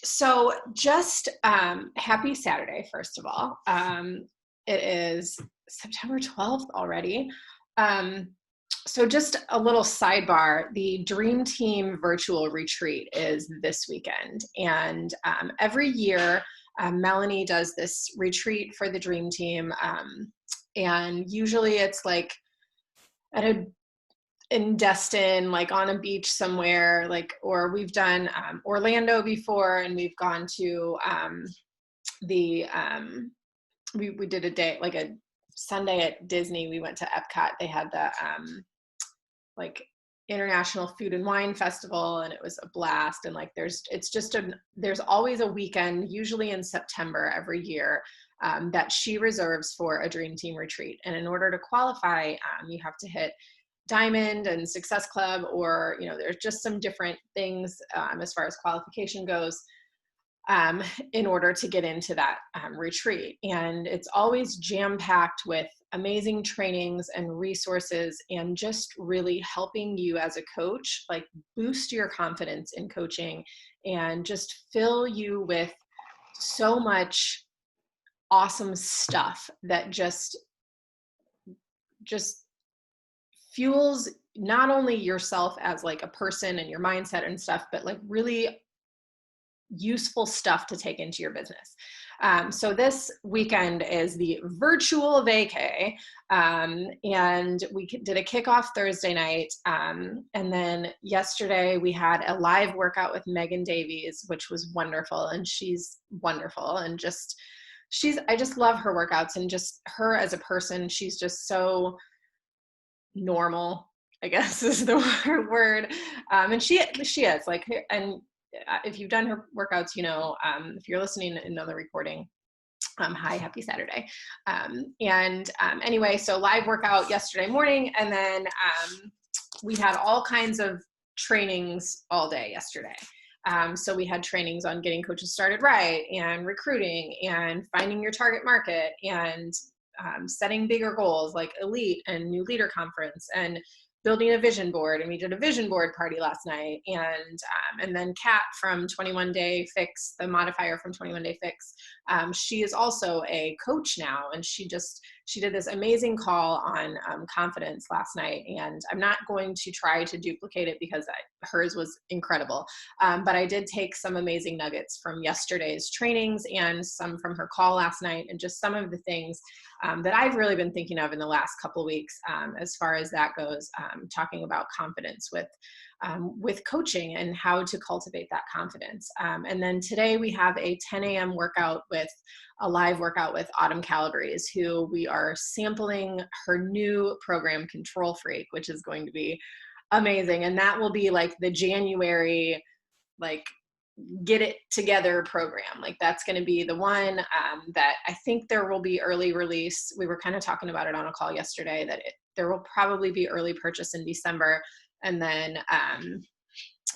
So just happy Saturday, first of all. It is September 12th already. So just a little sidebar, the Dream Team virtual retreat is this weekend. And every year, Melanie does this retreat for the Dream Team. And usually it's like at a in Destin, like on a beach somewhere, like, or we've done Orlando before, and we've gone to the we did a day, like a Sunday at Disney. We went to Epcot. They had the like International Food and Wine Festival, and it was a blast. And like there's always a weekend, usually in September every year, that she reserves for a Dream Team retreat. And in order to qualify, you have to hit Diamond and Success Club, or there's just some different things as far as qualification goes, in order to get into that retreat. And it's always jam-packed with amazing trainings and resources, and just really helping you as a coach, like boost your confidence in coaching and just fill you with so much awesome stuff that just fuels not only yourself as like a person and your mindset and stuff, but like really useful stuff to take into your business. So this weekend is the virtual vacay, and we did a kickoff Thursday night, and then yesterday we had a live workout with Megan Davies, which was wonderful, and she's wonderful, and I just love her workouts, and just her as a person. She's just so normal, I guess is the word. And she is like, and if you've done her workouts, if you're listening in on the recording, hi, happy Saturday. Anyway, so live workout yesterday morning, and then we had all kinds of trainings all day yesterday. So we had trainings on getting coaches started right, and recruiting, and finding your target market, and setting bigger goals like Elite and New Leader Conference, and building a vision board. And we did a vision board party last night. And then Kat from 21 Day Fix, the modifier from 21 Day Fix, she is also a coach now. And she did this amazing call on confidence last night. And I'm not going to try to duplicate it because hers was incredible. But I did take some amazing nuggets from yesterday's trainings and some from her call last night, and just some of the things that I've really been thinking of in the last couple of weeks, as far as that goes, talking about confidence with coaching and how to cultivate that confidence. And then today we have a 10 a.m. live workout with Autumn Calabrese, who we are sampling her new program, Control Freak, which is going to be amazing. And that will be like the January, like, get it together program. Like, that's going to be the one that I think there will be early release. We were kind of talking about it on a call yesterday, that there will probably be early purchase in December. And then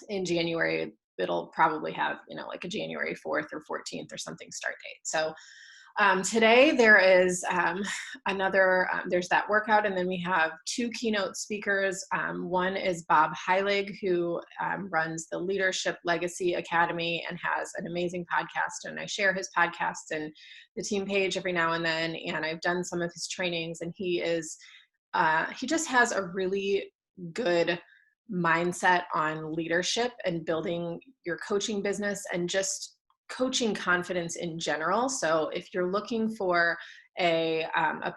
in January, it'll probably have, like a January 4th or 14th or something start date. So today there is there's that workout, and then we have two keynote speakers. One is Bob Heilig, who runs the Leadership Legacy Academy and has an amazing podcast, and I share his podcast and the team page every now and then, and I've done some of his trainings, and he just has a really good mindset on leadership and building your coaching business and just coaching confidence in general. So if you're looking for a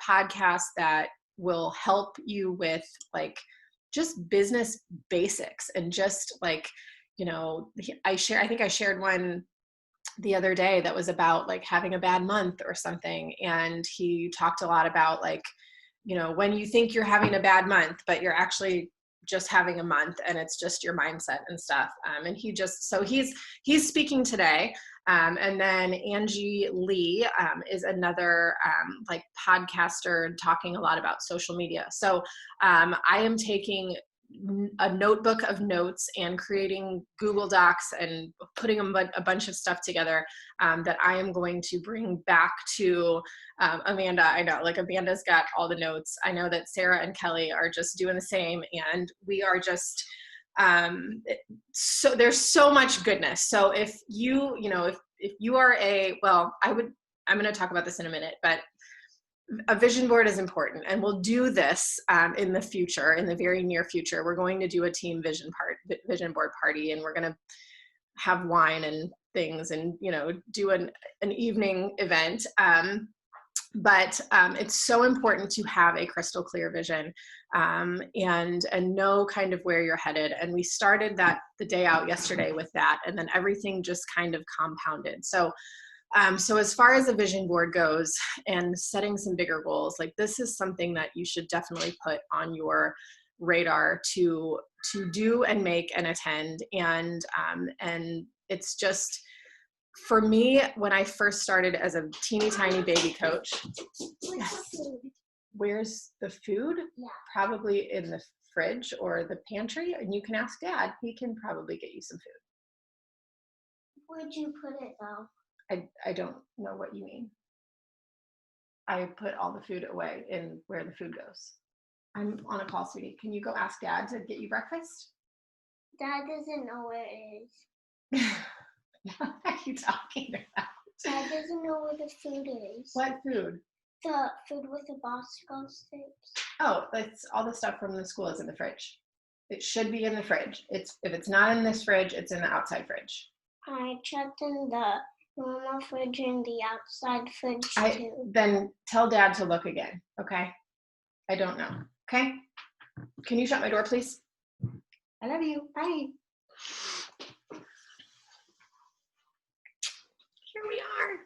podcast that will help you with like just business basics, and just like, I think I shared one the other day that was about like having a bad month or something. And he talked a lot about like, when you think you're having a bad month, but you're actually just having a month, and it's just your mindset and stuff. And he's speaking today. And then Angie Lee is another like podcaster talking a lot about social media. So I am taking a notebook of notes and creating Google Docs and putting a bunch of stuff together that I am going to bring back to Amanda. I know, like, Amanda's got all the notes. I know that Sarah and Kelly are just doing the same, and we are just So there's so much goodness. So if you are I'm going to talk about this in a minute, but a vision board is important, and we'll do this in the future, in the very near future. We're going to do a team vision board party, and we're going to have wine and things, and do an evening event. But it's so important to have a crystal clear vision and know kind of where you're headed. And we started the day out yesterday with that, and then everything just kind of compounded. So as far as a vision board goes and setting some bigger goals, like this is something that you should definitely put on your radar to do and make and attend. And it's just, for me, when I first started as a teeny tiny baby coach, where's the food? Yeah. Probably in the fridge or the pantry, and you can ask Dad. He can probably get you some food. Where'd you put it though? I don't know what you mean. I put all the food away in where the food goes. I'm on a call, sweetie. Can you go ask Dad to get you breakfast? Dad doesn't know where it is. What are you talking about? Dad doesn't know where the food is. What food? The food with the Bosco sticks. Oh, that's all the stuff from the school is in the fridge. It should be in the fridge. If it's not in this fridge, it's in the outside fridge. I checked in the normal fridge and the outside fridge too. Then tell Dad to look again, okay? I don't know, okay? Can you shut my door, please? I love you. Bye. Here we are.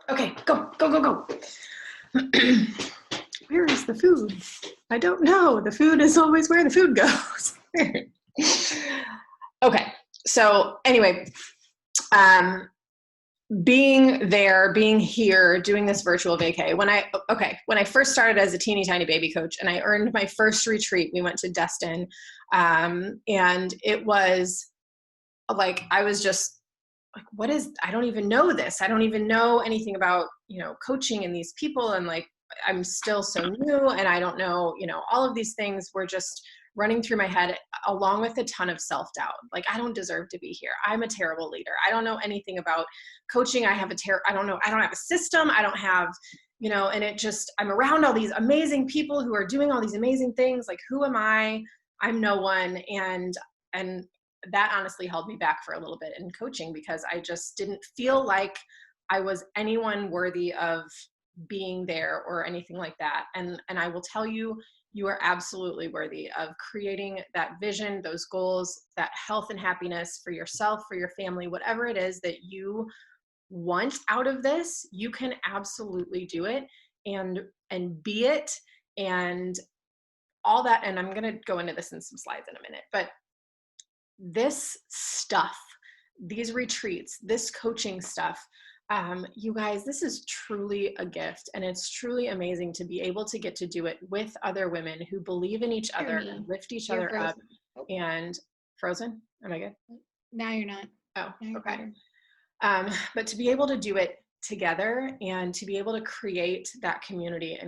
Okay, go. Where is the food? I don't know. The food is always where the food goes. Okay, so anyway, being there, being here, doing this virtual vacay. When I first started as a teeny tiny baby coach and I earned my first retreat, we went to Destin, and it was like, I was just like, I don't even know this. I don't even know anything about, coaching and these people. And like, I'm still so new and I don't know, all of these things were just running through my head, along with a ton of self-doubt. Like, I don't deserve to be here. I'm a terrible leader. I don't know anything about coaching. I don't know. I don't have a system. I don't have, and it just, I'm around all these amazing people who are doing all these amazing things. Like, who am I? I'm no one. And that honestly held me back for a little bit in coaching, because I just didn't feel like I was anyone worthy of being there or anything like that. And I will tell you, you are absolutely worthy of creating that vision, those goals, that health and happiness for yourself, for your family, whatever it is that you want out of this. You can absolutely do it and be it and all that. And I'm going to go into this in some slides in a minute, but this stuff, these retreats, this coaching stuff, you guys, this is truly a gift, and it's truly amazing to be able to get to do it with other women who believe in each other and lift each other up. And frozen? Am I good? Now you're not. Oh, okay. But to be able to do it together and to be able to create that community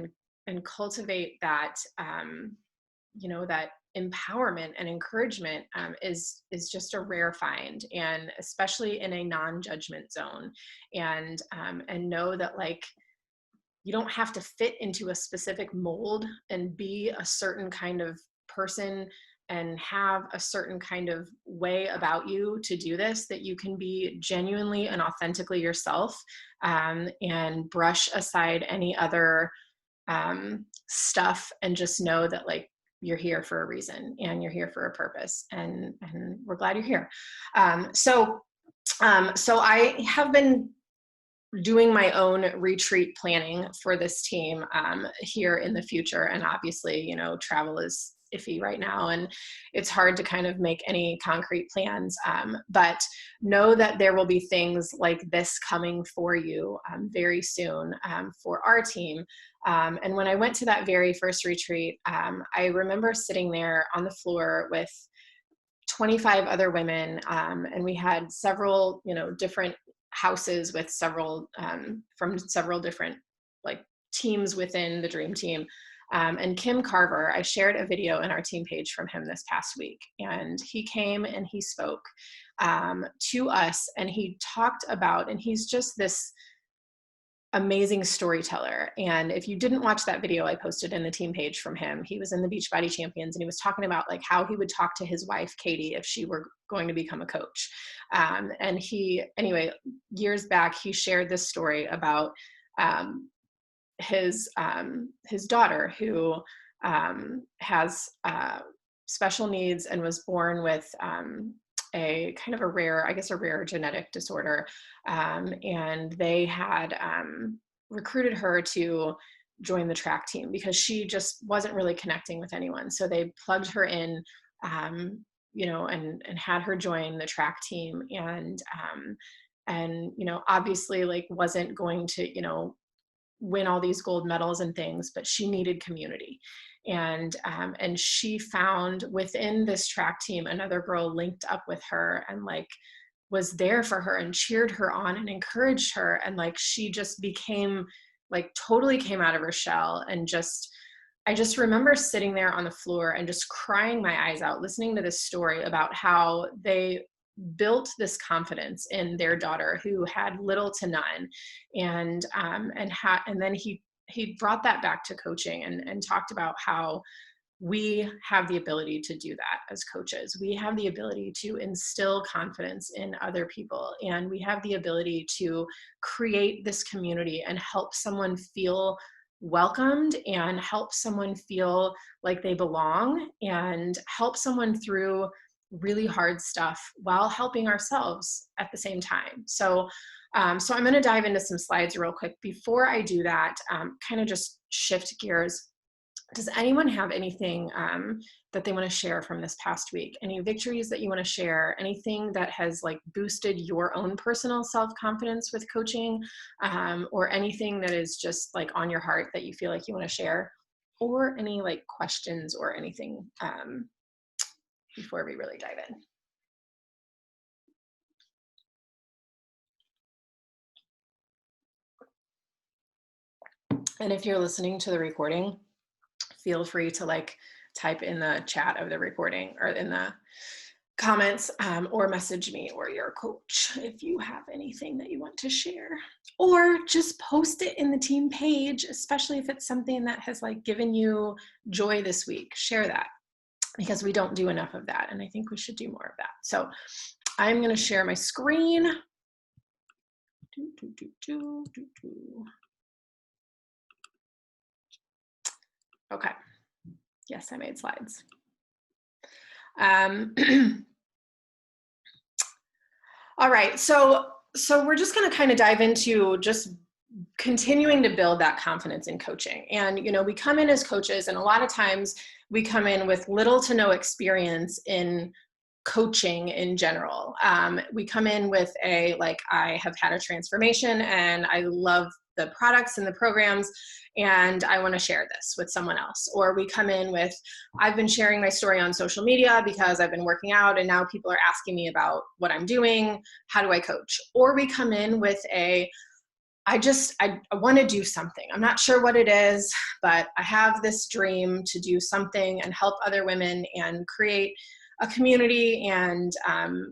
and cultivate that, that empowerment and encouragement is just a rare find, and especially in a non-judgment zone, and know that, like, you don't have to fit into a specific mold and be a certain kind of person and have a certain kind of way about you to do this, that you can be genuinely and authentically yourself, and brush aside any other stuff, and just know that, like, you're here for a reason and you're here for a purpose, and we're glad you're here. So I have been doing my own retreat planning for this team here in the future. And obviously, travel is iffy right now and it's hard to kind of make any concrete plans. But know that there will be things like this coming for you very soon for our team. And when I went to that very first retreat, I remember sitting there on the floor with 25 other women, and we had several, different houses with several, from several different like teams within the dream team. And Kim Carver, I shared a video in our team page from him this past week, and he came and he spoke to us, and he talked about, and he's just this amazing storyteller. And if you didn't watch that video I posted in the team page from him, he was in the Beachbody Champions, and he was talking about like how he would talk to his wife Katie if she were going to become a coach. And he, anyway, years back, he shared this story about his daughter who has special needs and was born with a kind of a rare genetic disorder. And they had recruited her to join the track team because she just wasn't really connecting with anyone. So they plugged her in, you know, and had her join the track team. And, you know, obviously like wasn't going to, you know, win all these gold medals and things, but she needed community. And she found within this track team, another girl linked up with her and like was there for her and cheered her on and encouraged her. And like, she just became like totally came out of her shell. And I just remember sitting there on the floor and just crying my eyes out, listening to this story about how they built this confidence in their daughter who had little to none. And then he brought that back to coaching and talked about how we have the ability to do that as coaches. We have the ability to instill confidence in other people, and we have the ability to create this community and help someone feel welcomed and help someone feel like they belong and help someone through really hard stuff while helping ourselves at the same time. So I'm going to dive into some slides real quick. Before I do that, kind of just shift gears. Does anyone have anything that they want to share from this past week? Any victories that you want to share? Anything that has like boosted your own personal self-confidence with coaching, or anything that is just like on your heart that you feel like you want to share, or any like questions or anything before we really dive in? And if you're listening to the recording, feel free to like type in the chat of the recording or in the comments, or message me or your coach if you have anything that you want to share, or just post it in the team page, especially if it's something that has like given you joy this week. Share that, because we don't do enough of that, and I think we should do more of that. So I'm going to share my screen. Okay. Yes, I made slides. All right, so we're just going to kind of dive into just continuing to build that confidence in coaching. And, you know, we come in as coaches, and a lot of times we come in with little to no experience in coaching in general. We come in with I have had a transformation and I love the products and the programs, and I want to share this with someone else. Or we come in with, I've been sharing my story on social media because I've been working out and now people are asking me about what I'm doing. How do I coach? Or we come in with I want to do something. I'm not sure what it is, but I have this dream to do something and help other women and create a community. And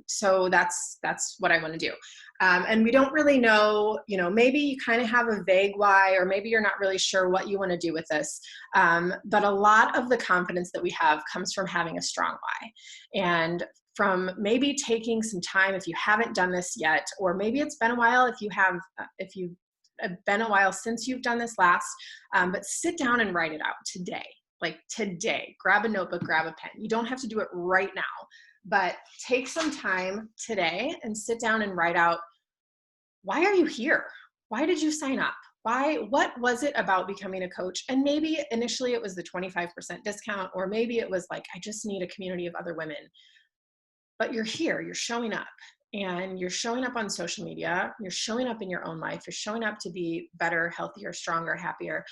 so that's what I want to do. And we don't really know, you know, maybe you kind of have a vague why, or maybe you're not really sure what you want to do with this. But a lot of the confidence that we have comes from having a strong why, and from maybe taking some time if you haven't done this yet, or maybe it's been a while if you've been a while since you've done this last, but sit down and write it out today. Like today, grab a notebook, grab a pen. You don't have to do it right now, but take some time today and sit down and write out, why are you here? Why did you sign up? What was it about becoming a coach? And maybe initially it was the 25% discount, or maybe it was like, I just need a community of other women. But you're here, you're showing up. And you're showing up on social media, you're showing up in your own life, you're showing up to be better, healthier, stronger, happier.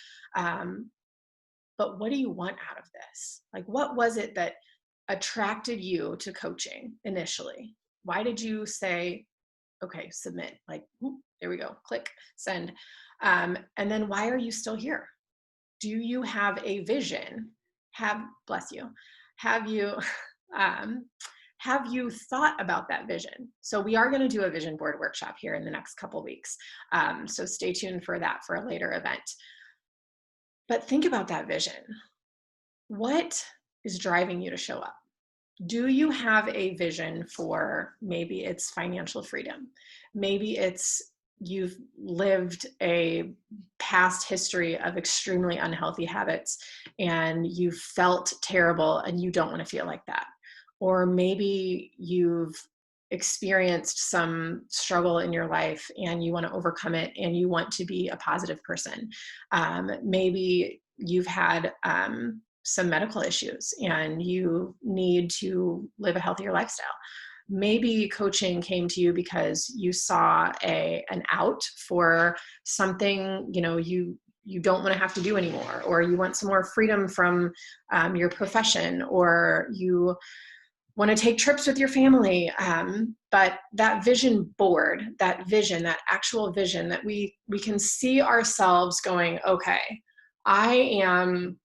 But what do you want out of this? Like, what was it that attracted you to coaching initially? Why did you say, okay, submit, like, there we go, click, send. And then why are you still here? Do you have a vision? Bless you. Have you, have you thought about that vision? So we are going to do a vision board workshop here in the next couple weeks. So stay tuned for that for a later event. But think about that vision. What is driving you to show up? Do you have a vision for, maybe it's financial freedom? Maybe it's you've lived a past history of extremely unhealthy habits and you felt terrible and you don't want to feel like that. Or maybe you've experienced some struggle in your life and you want to overcome it and you want to be a positive person. Maybe you've had some medical issues and you need to live a healthier lifestyle. Maybe coaching came to you because you saw an out for something, you don't want to have to do anymore, or you want some more freedom from your profession, or you want to take trips with your family. But that vision board, that actual vision that we can see ourselves going, okay, I am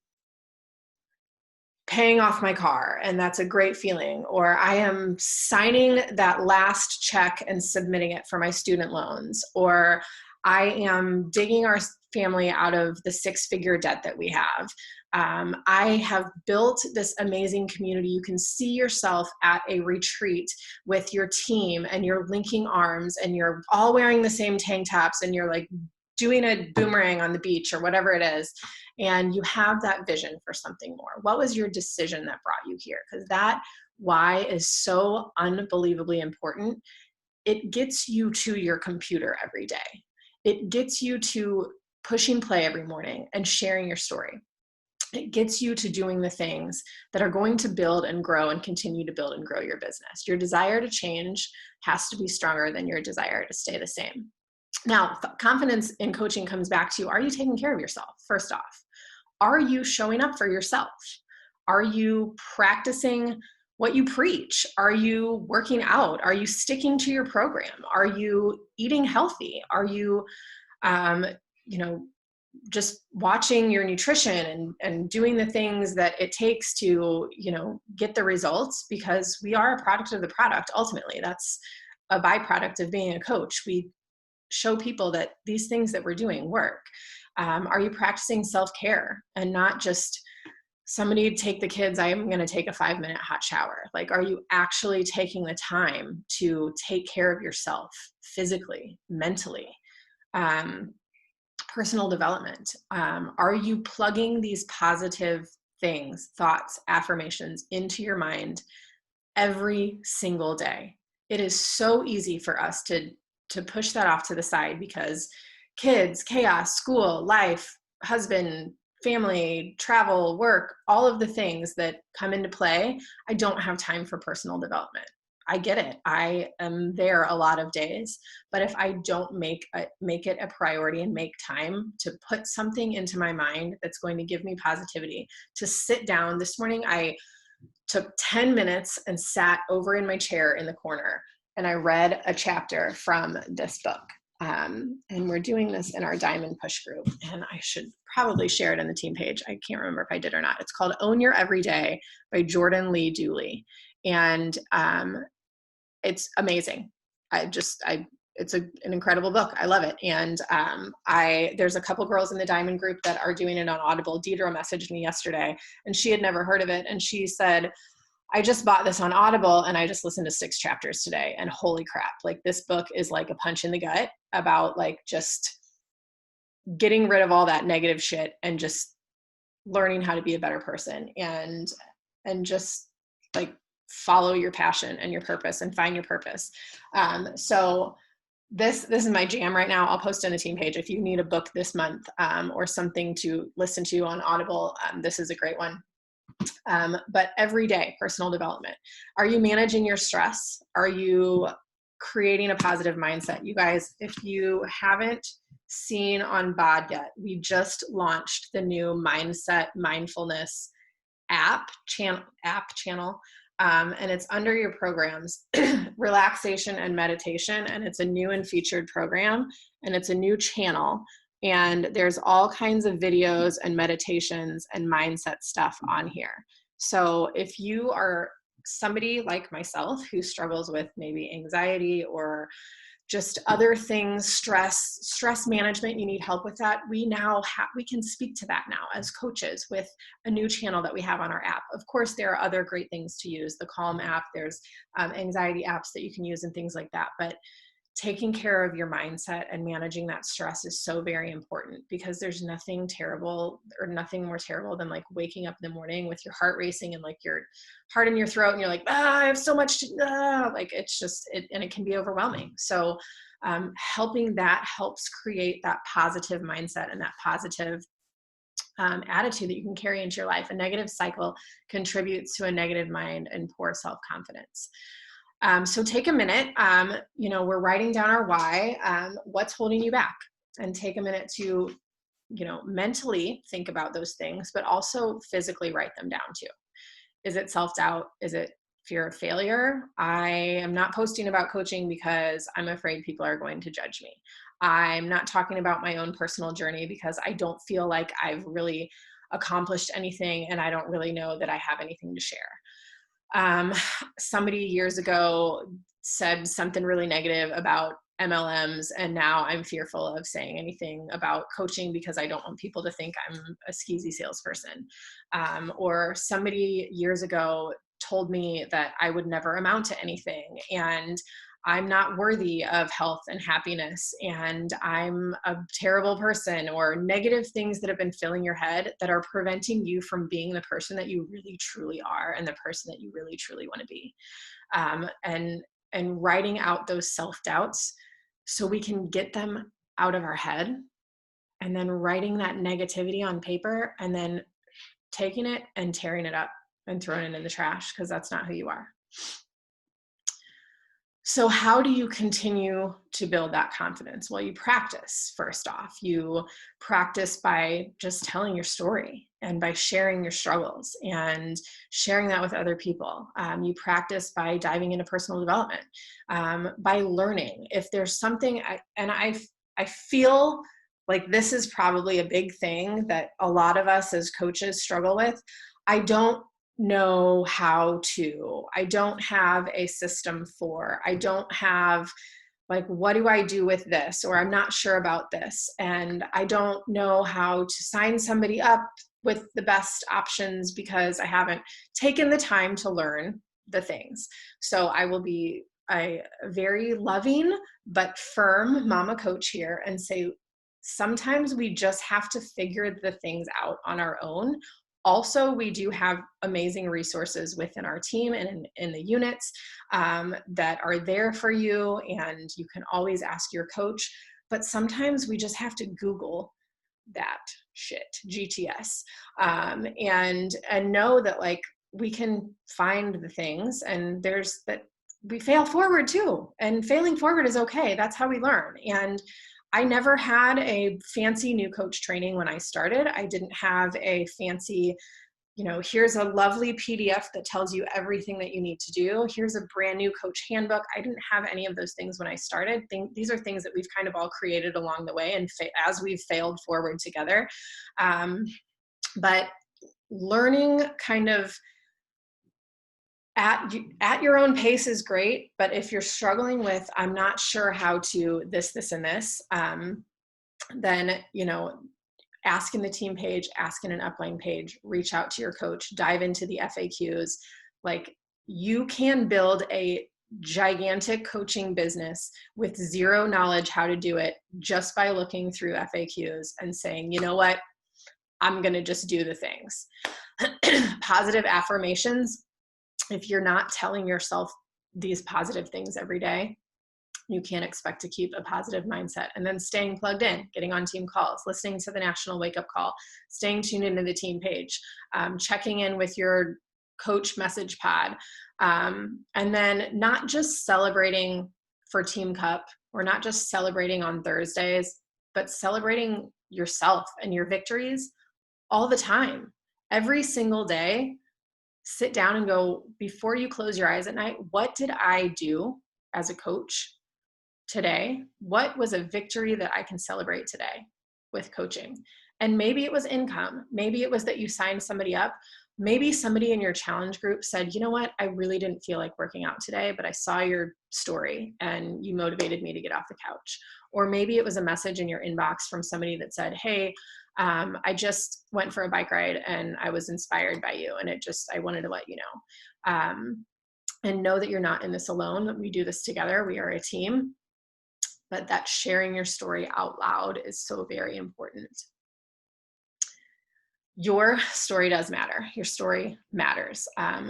paying off my car and that's a great feeling, or I am signing that last check and submitting it for my student loans, or I am digging our family out of the 6-figure debt that we have. I have built this amazing community. You can see yourself at a retreat with your team and you're linking arms and you're all wearing the same tank tops and you're like doing a boomerang on the beach or whatever it is. And you have that vision for something more. What was your decision that brought you here? Because that why is so unbelievably important. It gets you to your computer every day. It gets you to pushing play every morning and sharing your story. It gets you to doing the things that are going to build and grow and continue to build and grow your business. Your desire to change has to be stronger than your desire to stay the same. Now, confidence in coaching comes back to, are you taking care of yourself? First off, are you showing up for yourself? Are you practicing what you preach? Are you working out? Are you sticking to your program? Are you eating healthy? Are you, just watching your nutrition and doing the things that it takes to, get the results? Because we are a product of the product. Ultimately, that's a byproduct of being a coach. We show people that these things that we're doing work. Are you practicing self-care and not just somebody take the kids, I'm going to take a 5-minute hot shower? Like, are you actually taking the time to take care of yourself physically, mentally? Personal development. Are you plugging these positive things, thoughts, affirmations into your mind every single day? It is so easy for us to push that off to the side because kids, chaos, school, life, husband, family, travel, work, all of the things that come into play. I don't have time for personal development. I get it. I am there a lot of days, but if I don't make it a priority and make time to put something into my mind that's going to give me positivity, to sit down. This morning, I took 10 minutes and sat over in my chair in the corner and I read a chapter from this book. And we're doing this in our Diamond Push group, and I should probably share it on the team page. I can't remember if I did or not. It's called Own Your Everyday by Jordan Lee Dooley. And it's amazing. It's an incredible book. I love it. And there's a couple girls in the Diamond group that are doing it on Audible. Deidre messaged me yesterday and she had never heard of it. And she said, I just bought this on Audible and I just listened to 6 chapters today, and holy crap, like this book is like a punch in the gut about like just getting rid of all that negative shit and just learning how to be a better person and just like follow your passion and your purpose and find your purpose. So this is my jam right now. I'll post on the team page if you need a book this month or something to listen to on Audible. This is a great one. But every day, personal development. Are you managing your stress? Are you creating a positive mindset? You guys, if you haven't seen on BOD yet, we just launched the new Mindset Mindfulness app channel. And it's under your programs, relaxation and meditation. And it's a new and featured program, and it's a new channel And there's all kinds of videos and meditations and mindset stuff on here. So if you are somebody like myself who struggles with maybe anxiety or just other things, stress management, you need help with that, we can speak to that now as coaches with a new channel that we have on our app. Of course, there are other great things to use, the Calm app, there's anxiety apps that you can use and things like that. But taking care of your mindset and managing that stress is so very important, because there's nothing terrible or nothing more terrible than like waking up in the morning with your heart racing and like your heart in your throat and you're like, I have so much like it's just and it can be overwhelming. So helping that helps create that positive mindset and that positive attitude that you can carry into your life. A negative cycle contributes to a negative mind and poor self-confidence. So take a minute, we're writing down our why, what's holding you back, and take a minute to, mentally think about those things, but also physically write them down too. Is it self-doubt? Is it fear of failure? I am not posting about coaching because I'm afraid people are going to judge me. I'm not talking about my own personal journey because I don't feel like I've really accomplished anything and I don't really know that I have anything to share. Somebody years ago said something really negative about MLMs, and now I'm fearful of saying anything about coaching because I don't want people to think I'm a skeezy salesperson. Or somebody years ago told me that I would never amount to anything, and I'm not worthy of health and happiness, and I'm a terrible person, or negative things that have been filling your head that are preventing you from being the person that you really truly are and the person that you really truly want to be. And writing out those self-doubts so we can get them out of our head, and then writing that negativity on paper and then taking it and tearing it up and throwing it in the trash, because that's not who you are. So how do you continue to build that confidence? Well, you practice. First off, you practice by just telling your story and by sharing your struggles and sharing that with other people. You practice by diving into personal development, by learning. If there's something, I feel like this is probably a big thing that a lot of us as coaches struggle with. I don't know how to. I don't have a system for. I don't have like, what do I do with this? Or I'm not sure about this. And I don't know how to sign somebody up with the best options because I haven't taken the time to learn the things. So I will be a very loving but firm mama coach here and say, sometimes we just have to figure the things out on our own. Also, we do have amazing resources within our team and in the units that are there for you, and you can always ask your coach. But sometimes we just have to Google that shit, GTS, and know that like we can find the things, and there's that we fail forward too, and failing forward is okay. That's how we learn. And I never had a fancy new coach training when I started. I didn't have a fancy, here's a lovely PDF that tells you everything that you need to do. Here's a brand new coach handbook. I didn't have any of those things when I started. These are things that we've kind of all created along the way and as we've failed forward together. But learning kind of at your own pace is great, but if you're struggling with, I'm not sure how to this, and this, then, ask in the team page, ask in an upline page, reach out to your coach, dive into the FAQs. Like, you can build a gigantic coaching business with zero knowledge how to do it just by looking through FAQs and saying, you know what, I'm going to just do the things. Positive affirmations. If you're not telling yourself these positive things every day, you can't expect to keep a positive mindset. And then staying plugged in, getting on team calls, listening to the National Wake Up Call, staying tuned into the team page, checking in with your coach message pod, and then not just celebrating for Team Cup, or not just celebrating on Thursdays, but celebrating yourself and your victories all the time, every single day. Sit down and go, before you close your eyes at night, what did I do as a coach today? What was a victory that I can celebrate today? with coaching. And maybe it was income. Maybe it was that you signed somebody up. Maybe somebody in your challenge group said, you know what, I really didn't feel like working out today, but I saw your story and you motivated me to get off the couch. Or maybe it was a message in your inbox from somebody that said, hey, I just went for a bike ride and I was inspired by you. And I wanted to let you know. And know that you're not in this alone, that we do this together. We are a team. But that sharing your story out loud is so very important. Your story does matter. Your story matters.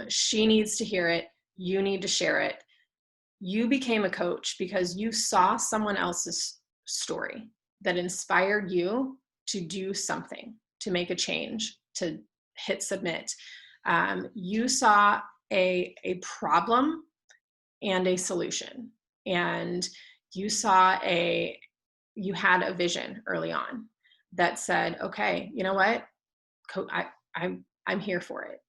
She needs to hear it. You need to share it. You became a coach because you saw someone else's story that inspired you to do something, to make a change, to hit submit. You saw a problem and a solution, and you had a vision early on that said, okay, you know what? I'm here for it.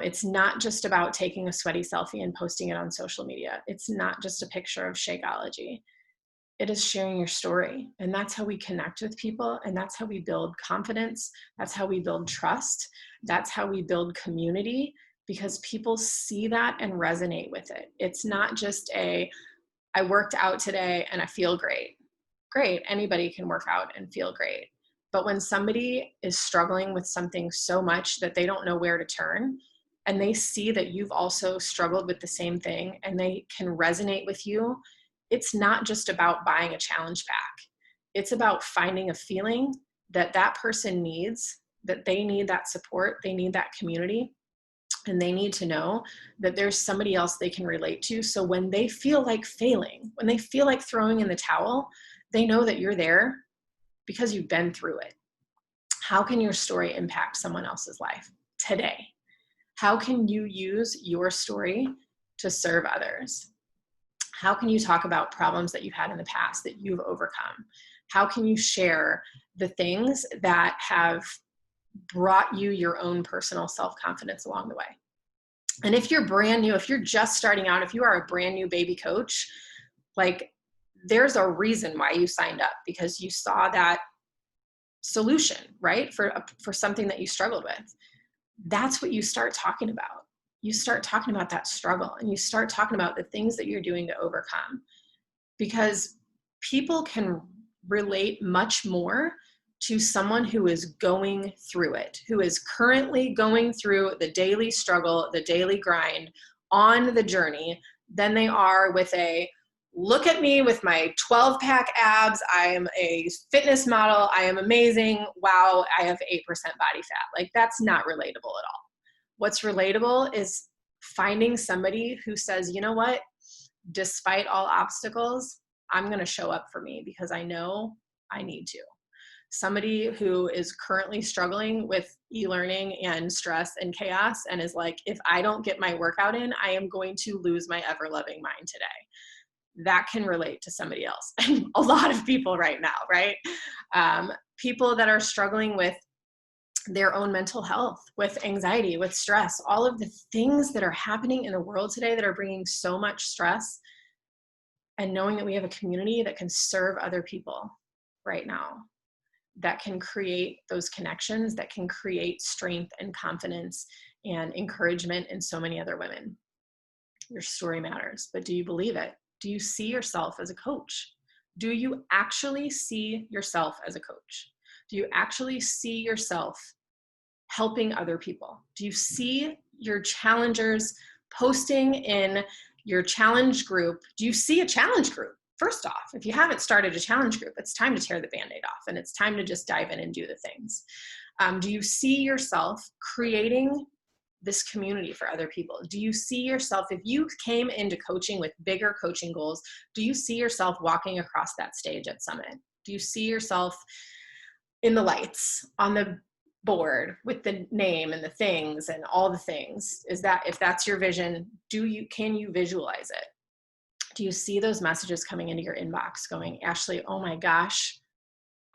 It's not just about taking a sweaty selfie and posting it on social media. It's not just a picture of Shakeology. It is sharing your story. And that's how we connect with people. And that's how we build confidence. That's how we build trust. That's how we build community, because people see that and resonate with it. It's not just I worked out today and I feel great. Great. Anybody can work out and feel great. But when somebody is struggling with something so much that they don't know where to turn, and they see that you've also struggled with the same thing and they can resonate with you, it's not just about buying a challenge pack. It's about finding a feeling that that person needs, that they need that support, they need that community, and they need to know that there's somebody else they can relate to. So when they feel like failing, when they feel like throwing in the towel, they know that you're there because you've been through it. How can your story impact someone else's life today? How can you use your story to serve others? How can you talk about problems that you've had in the past that you've overcome? How can you share the things that have brought you your own personal self-confidence along the way? And if you're brand new, if you're just starting out, if you are a brand new baby coach, like, there's a reason why you signed up, because you saw that solution, right? For something that you struggled with. That's what you start talking about. You start talking about that struggle, and you start talking about the things that you're doing to overcome, because people can relate much more to someone who is going through it, who is currently going through the daily struggle, the daily grind on the journey, than they are with a, look at me with my 12-pack abs, I am a fitness model, I am amazing, wow, I have 8% body fat. Like, that's not relatable at all. What's relatable is finding somebody who says, you know what, despite all obstacles, I'm going to show up for me because I know I need to. Somebody who is currently struggling with e-learning and stress and chaos and is like, if I don't get my workout in, I am going to lose my ever-loving mind today. That can relate to somebody else. And a lot of people right now, right? People that are struggling with their own mental health, with anxiety, with stress, all of the things that are happening in the world today that are bringing so much stress, and knowing that we have a community that can serve other people right now, that can create those connections, that can create strength and confidence and encouragement in so many other women. Your story matters, but do you believe it? Do you see yourself as a coach? Do you actually see yourself as a coach? Do you actually see yourself helping other people? Do you see your challengers posting in your challenge group? Do you see a challenge group? First off, if you haven't started a challenge group, it's time to tear the Band-Aid off, and it's time to just dive in and do the things. Do you see yourself creating this community for other people? Do you see yourself, if you came into coaching with bigger coaching goals, do you see yourself walking across that stage at Summit? Do you see yourself in the lights, on the board with the name and the things and all the things? Is that, if that's your vision, can you visualize it? Do you see those messages coming into your inbox going, Ashley, oh my gosh,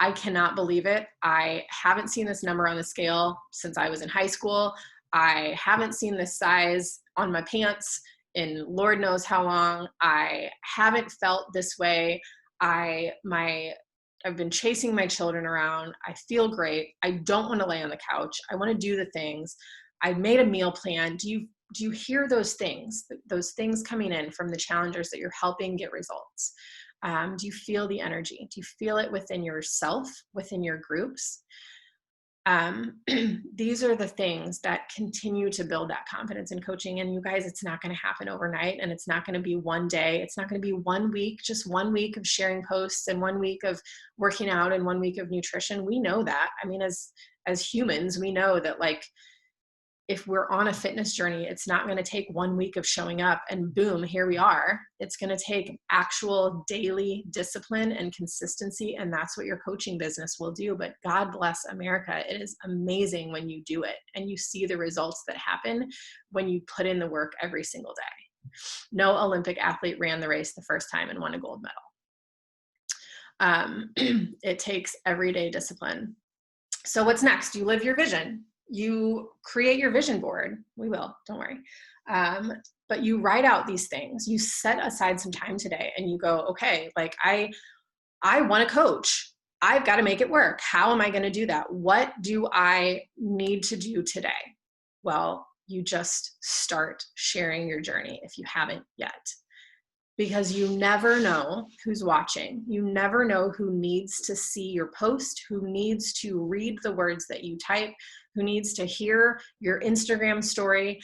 I cannot believe it. I haven't seen this number on the scale since I was in high school. I haven't seen this size on my pants in Lord knows how long. I haven't felt this way. My I've been chasing my children around. I feel great. I don't want to lay on the couch. I want to do the things. I've made a meal plan. Do you hear those things coming in from the challengers that you're helping get results? Do you feel the energy? Do you feel it within yourself, within your groups? These are the things that continue to build that confidence in coaching. And you guys, it's not going to happen overnight, and it's not going to be one day. It's not going to be 1 week, just 1 week of sharing posts and 1 week of working out and 1 week of nutrition. We know that. I mean, as humans, we know that, like, if we're on a fitness journey, it's not going to take 1 week of showing up and boom, here we are. It's going to take actual daily discipline and consistency. And that's what your coaching business will do. But God bless America. It is amazing when you do it and you see the results that happen when you put in the work every single day. No Olympic athlete ran the race the first time and won a gold medal. It takes everyday discipline. So what's next? You live your vision. You create your vision board. We will, don't worry. But you write out these things. You set aside some time today and you go, okay, like I want to coach. I've got to make it work. How am I going to do that? What do I need to do today? Well, you just start sharing your journey if you haven't yet. Because you never know who's watching. You never know who needs to see your post, who needs to read the words that you type, who needs to hear your Instagram story,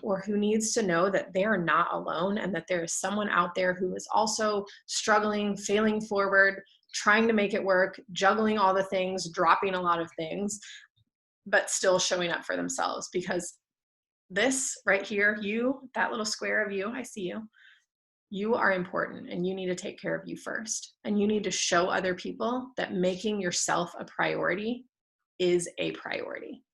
or who needs to know that they are not alone and that there is someone out there who is also struggling, failing forward, trying to make it work, juggling all the things, dropping a lot of things, but still showing up for themselves. Because this right here, you, that little square of you, I see you. You are important and you need to take care of you first. And you need to show other people that making yourself a priority is a priority.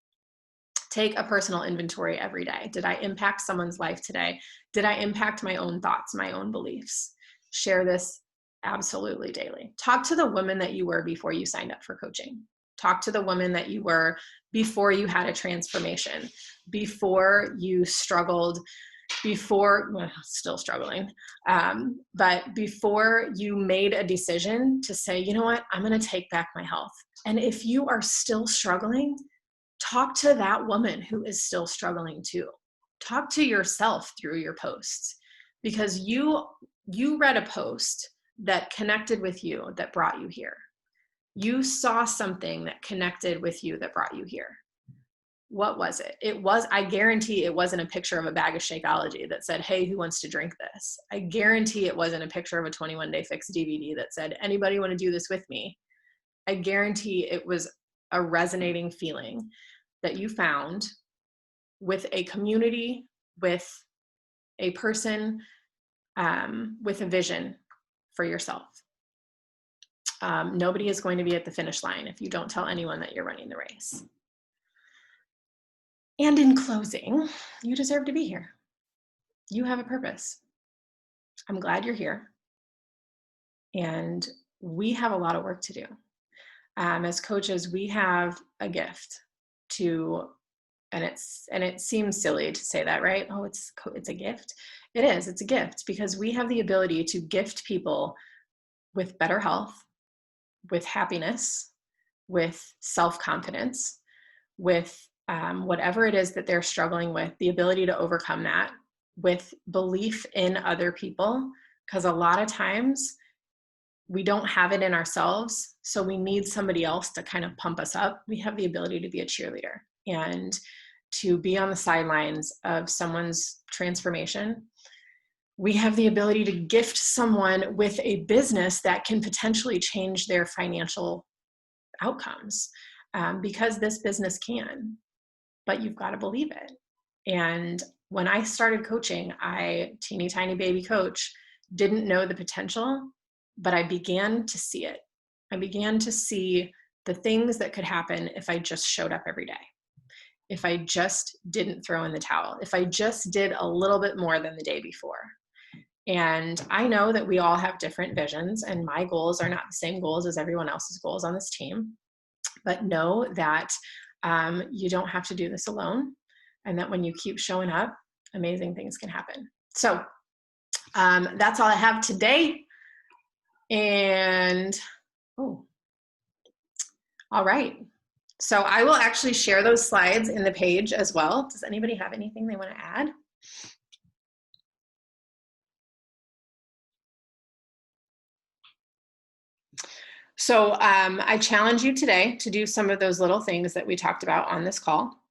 Take a personal inventory every day. Did I impact someone's life today? Did I impact my own thoughts, my own beliefs? Share this absolutely daily. Talk to the woman that you were before you signed up for coaching. Talk to the woman that you were before you had a transformation, before you struggled, before, well, still struggling, but before you made a decision to say, you know what, I'm going to take back my health. And if you are still struggling, talk to that woman who is still struggling too. Talk to yourself through your posts, because you read a post that connected with you, that brought you here. You saw something that connected with you that brought you here. What was it? I guarantee it wasn't a picture of a bag of Shakeology that said, hey, who wants to drink this? I guarantee it wasn't a picture of a 21 Day Fix DVD that said, anybody want to do this with me? I guarantee it was a resonating feeling that you found with a community, with a person, with a vision for yourself. Nobody is going to be at the finish line if you don't tell anyone that you're running the race. And in closing, you deserve to be here. You have a purpose. I'm glad you're here. And we have a lot of work to do. As coaches, we have a gift to, and it seems silly to say that, right? Oh, it's a gift. It is, it's a gift, because we have the ability to gift people with better health, with happiness, with self-confidence, with whatever it is that they're struggling with, the ability to overcome that, with belief in other people, because a lot of times we don't have it in ourselves, so we need somebody else to kind of pump us up. We have the ability to be a cheerleader and to be on the sidelines of someone's transformation. We have the ability to gift someone with a business that can potentially change their financial outcomes, because this business can. But you've got to believe it. And when I started coaching, teeny tiny baby coach, didn't know the potential, but I began to see it. I began to see the things that could happen if I just showed up every day. If I just didn't throw in the towel, if I just did a little bit more than the day before. And I know that we all have different visions, and my goals are not the same goals as everyone else's goals on this team. But know that you don't have to do this alone, and that when you keep showing up, amazing things can happen. So that's all I have today. And Oh, all right. So I will actually share those slides in the page as well. Does anybody have anything they want to add? So I challenge you today to do some of those little things that we talked about on this call,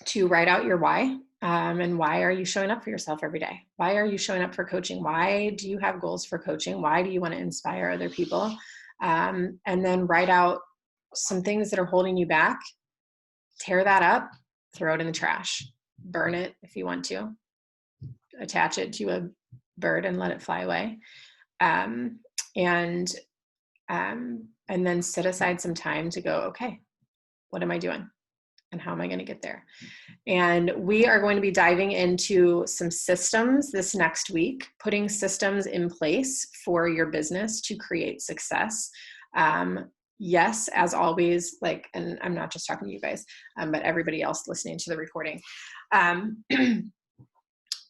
to write out your why. And why are you showing up for yourself every day? Why are you showing up for coaching? Why do you have goals for coaching? Why do you want to inspire other people? And then write out some things that are holding you back. Tear that up, throw it in the trash, burn it if you want to, attach it to a bird and let it fly away. And then set aside some time to go, okay, what am I doing? And how am I going to get there? And we are going to be diving into some systems this next week, putting systems in place for your business to create success. Yes, as always, like, and I'm not just talking to you guys, but everybody else listening to the recording,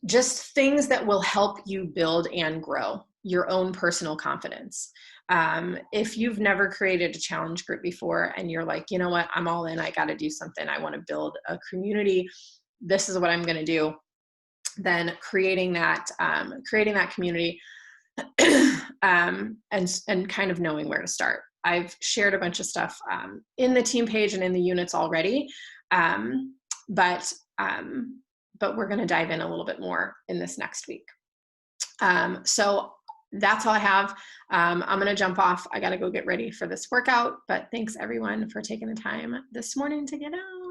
just things that will help you build and grow your own personal confidence. If you've never created a challenge group before and you're like, you know what, I'm all in, I got to do something, I want to build a community, this is what I'm going to do, then creating that community and kind of knowing where to start. I've shared a bunch of stuff in the team page and in the units already, but we're going to dive in a little bit more in this next week. So that's all I have. I'm going to jump off. I got to go get ready for this workout, but thanks everyone for taking the time this morning to get out.